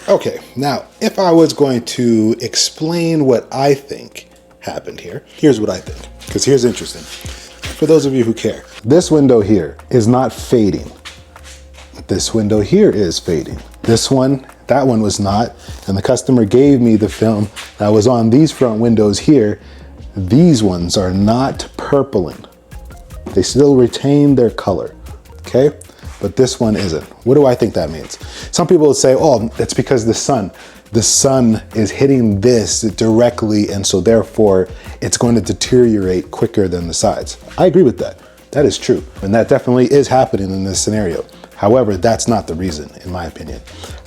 Okay, now if I was going to explain what I think happened here, here's what I think, because here's interesting. For those of you who care, this window here is not fading. This window here is fading. This one, that one was not, and the customer gave me the film that was on these front windows here. These ones are not purpling. They still retain their color, okay? But this one isn't. What do I think that means? Some people would say, oh, it's because the sun is hitting this directly, and so therefore it's going to deteriorate quicker than the sides. I agree with that. That is true, and that definitely is happening in this scenario. However, that's not the reason, in my opinion.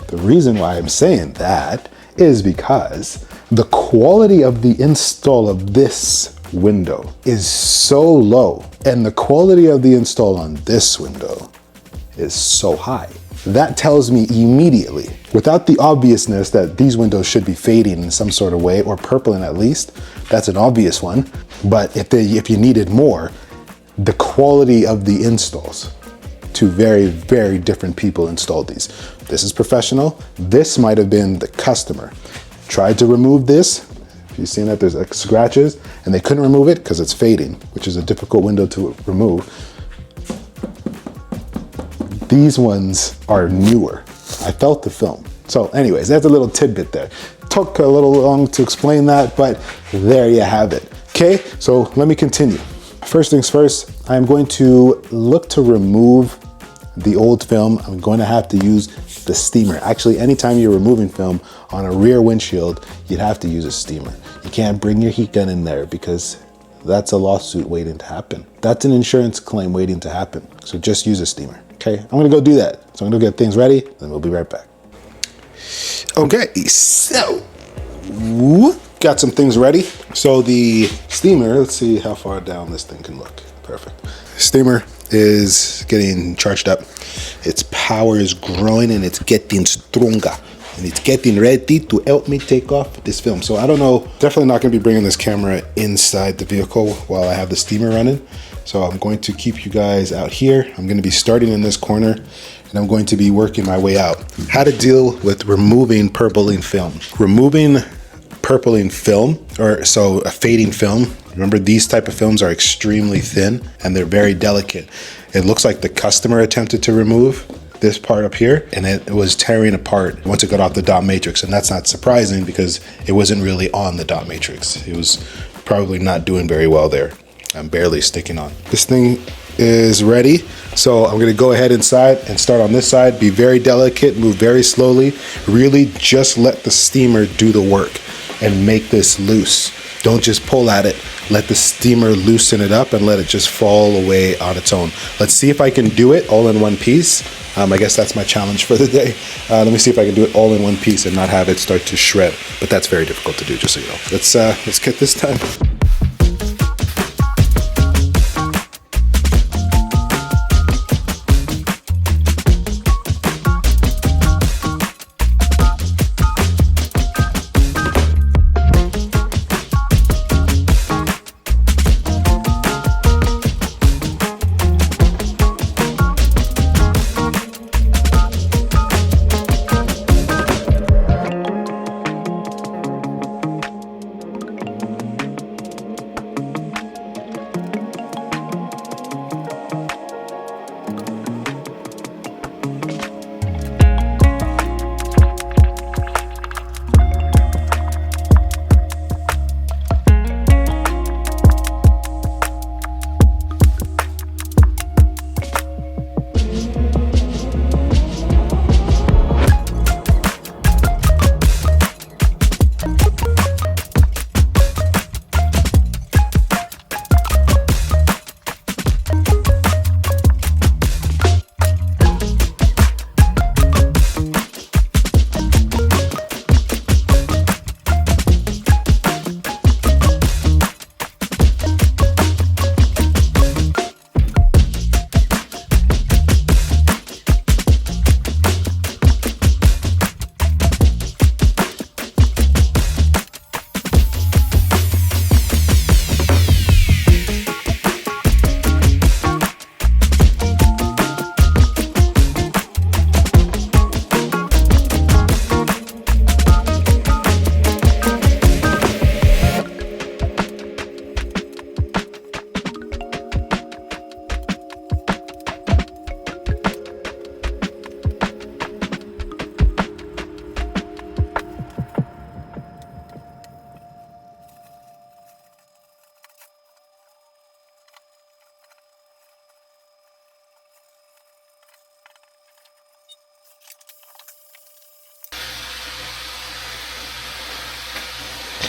The reason why I'm saying that is because the quality of the install of this window is so low, and the quality of the install on this window is so high. That tells me immediately, without the obviousness that these windows should be fading in some sort of way, or purpling at least, that's an obvious one. But if you needed more, the quality of the installs, two very, very different people installed these. This is professional. This might have been the customer. Tried to remove this. If you've seen that, there's scratches, and they couldn't remove it because it's fading, which is a difficult window to remove. These ones are newer. I felt the film. So anyways, that's a little tidbit there. Took a little long to explain that, but there you have it. Okay, so let me continue. First things first, I'm going to look to remove the old film. I'm going to have to use the steamer. Actually, anytime you're removing film on a rear windshield, you'd have to use a steamer. You can't bring your heat gun in there because that's a lawsuit waiting to happen. That's an insurance claim waiting to happen. So just use a steamer. Okay, I'm gonna go do that. So I'm gonna go get things ready, then we'll be right back. Okay, so got some things ready. So the steamer, let's see how far down this thing can look. Perfect. Steamer is getting charged up. Its power is growing and it's getting stronger. And it's getting ready to help me take off this film. So I don't know, definitely not gonna be bringing this camera inside the vehicle while I have the steamer running. So I'm going to keep you guys out here. I'm gonna be starting in this corner and I'm going to be working my way out. How to deal with removing purpling film. Removing purpling film, so a fading film. Remember, these type of films are extremely thin and they're very delicate. It looks like the customer attempted to remove this part up here and it was tearing apart once it got off the dot matrix, and that's not surprising because it wasn't really on the dot matrix. It was probably not doing very well there. I'm barely sticking on. This thing is ready, so I'm gonna go ahead inside and start on this side. Be very delicate, move very slowly. Really just let the steamer do the work and make this loose. Don't just pull at it. Let the steamer loosen it up and let it just fall away on its own. Let's see if I can do it all in one piece. I guess that's my challenge for the day. Let me see if I can do it all in one piece and not have it start to shred. But that's very difficult to do, just so you know. Let's get this done.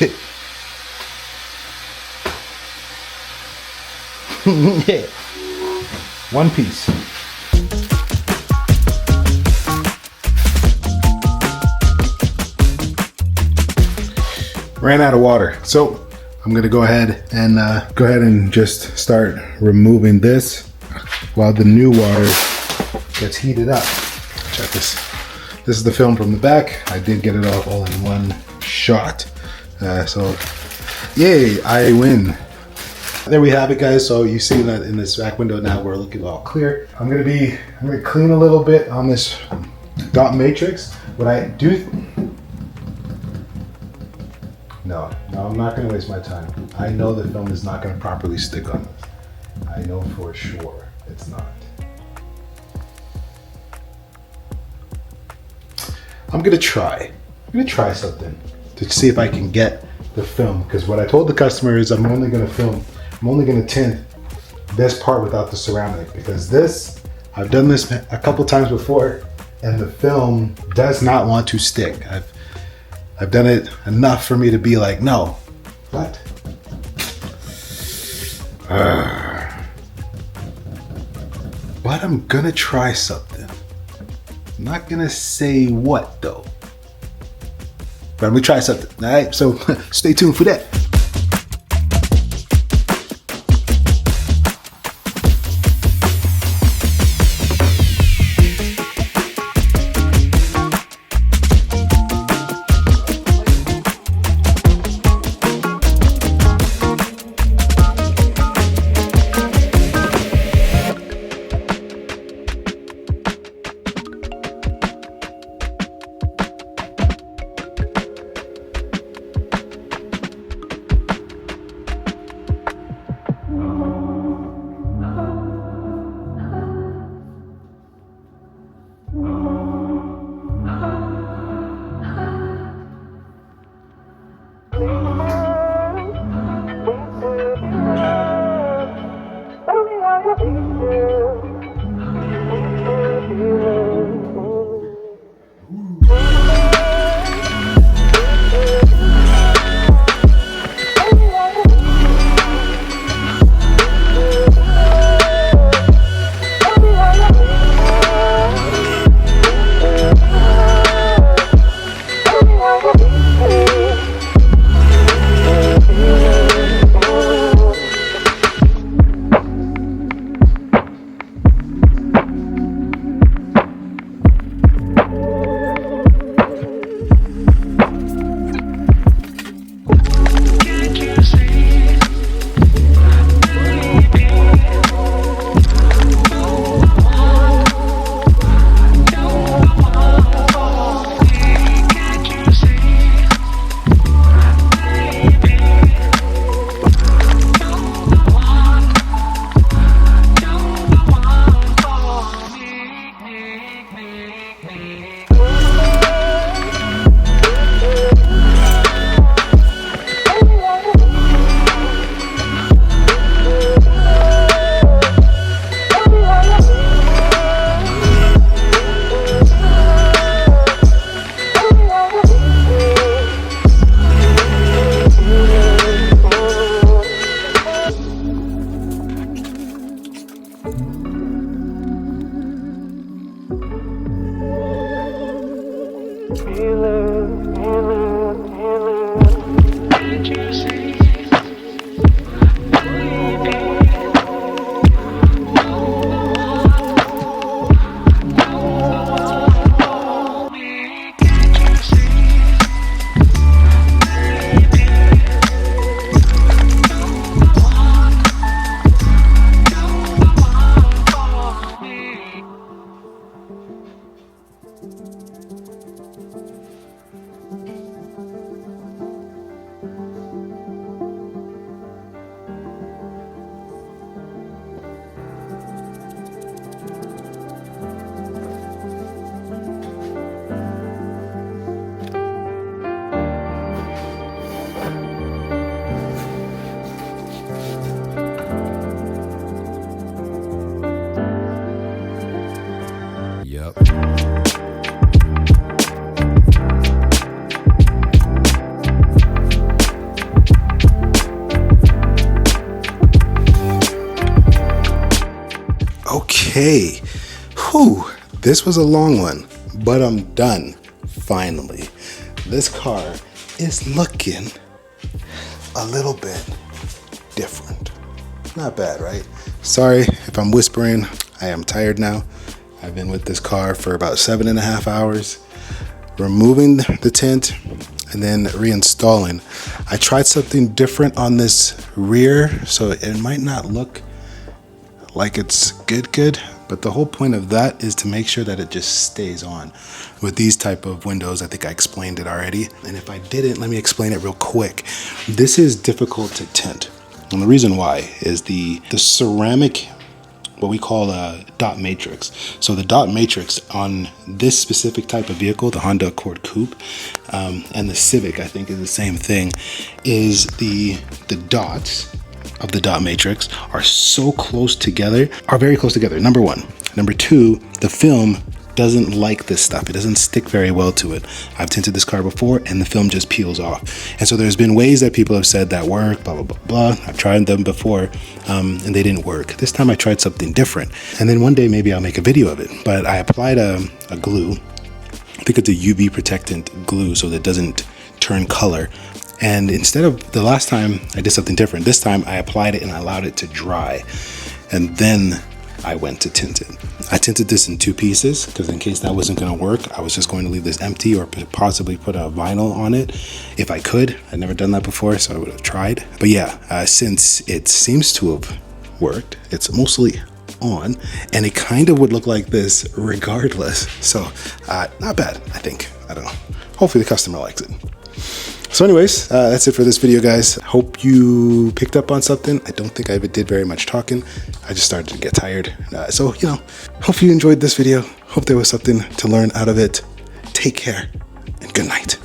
Yeah. One piece. Ran out of water, so I'm gonna go ahead and just start removing this while the new water gets heated up. Check this. This is the film from the back. I did get it off all in one shot. So, yay, I win. There we have it, guys. So you see that in this back window now we're looking all clear. I'm gonna clean a little bit on this dot matrix. What I do, no, I'm not gonna waste my time. I know the film is not gonna properly stick on this. I know for sure it's not. I'm gonna try something to see if I can get the film, because what I told the customer is I'm only gonna tint this part without the ceramic, because this, I've done this a couple times before and the film does not want to stick. I've done it enough for me to be like, no, what? But I'm gonna try something. I'm not gonna say what though. But I'm gonna try something, all right? So stay tuned for that. Okay, whew, this was a long one, but I'm done, finally. This car is looking a little bit different. Not bad, right? Sorry if I'm whispering, I am tired now. I've been with this car for about 7.5 hours, removing the tint and then reinstalling. I tried something different on this rear, so it might not look like it's good, but the whole point of that is to make sure that it just stays on. With these type of windows, I think I explained it already, and if I didn't, let me explain it real quick. This is difficult to tint, and the reason why is the ceramic, what we call a dot matrix. So the dot matrix on this specific type of vehicle, the Honda Accord Coupe, and the Civic, I think is the same thing, is the dots of the dot matrix are so close together, are very close together, number one. Number two, the film doesn't like this stuff. It doesn't stick very well to it. I've tinted this car before and the film just peels off. And so there's been ways that people have said that work, blah, blah, blah, blah. I've tried them before and they didn't work. This time I tried something different. And then one day maybe I'll make a video of it. But I applied a glue. I think it's a UV protectant glue so that it doesn't turn color. And instead of the last time I did something different, this time I applied it and I allowed it to dry. And then I went to tint it. I tinted this in 2 pieces because in case that wasn't going to work, I was just going to leave this empty or possibly put a vinyl on it if I could. I'd never done that before, so I would have tried. But yeah, since it seems to have worked, it's mostly on, and it kind of would look like this regardless. So not bad, I think. I don't know. Hopefully the customer likes it. So anyways, that's it for this video, guys. Hope you picked up on something. I don't think I did very much talking. I just started to get tired. So, you know, hope you enjoyed this video. Hope there was something to learn out of it. Take care and good night.